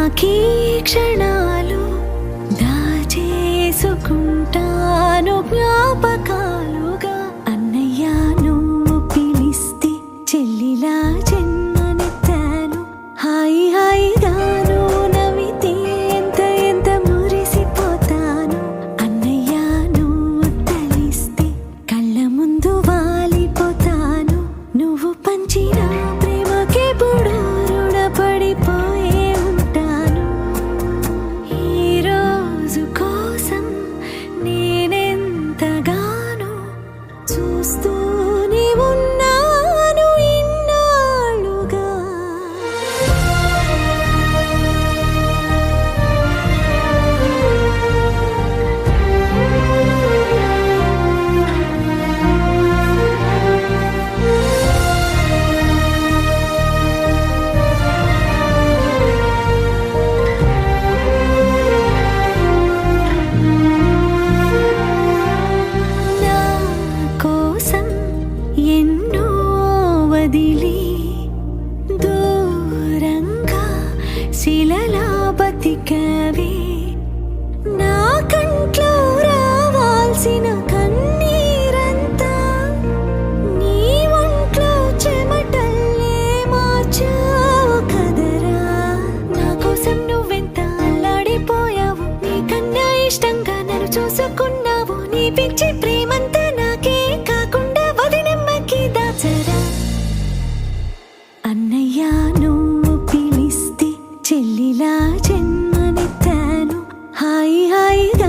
నాకీ క్షణాలు దాచేసుకుంటాను జ్ఞాపకాలుగా. అన్నయ్య నువ్వు పిలిస్తే చెల్లిలా జన్మనెత్తాను. హాయి హాయిగాను నవ్వితే ఎంత ఎంత మురిసిపోతాను. అన్నయ్య నువ్వు తలిస్తే కళ్ళ ముందు వాలిపోతాను. నువ్వు పంచిన ప్రేమకెప్పుడు రుణపడిపోయే ఉంటాను. ఈ రోజు కోసం నేనెంతగానో చూస్తూనే ఉన్నాను ఇన్నాళ్ళుగా. నా కోసం ఎన్నో వదిలి దూరంగా శిలలా బతికవే. నా కంట్లో రావాల్సిన కన్నీరంతా నీ ఒంట్లో చెమటల్లే మార్చావు కదరా. నా కోసం నువ్వెంత అల్లాడిపోయావు. నీకన్నా ఇష్టంగా నన్ను చూసుకున్నావు. నీ పిచ్చి ప్రేమంతా నాకే కాకుండా వదినమ్మకి దాచరా. అన్నయ్య నువ్వు పిలిస్తే చెల్లిలా జన్మనెత్తాను. హాయి హాయిగా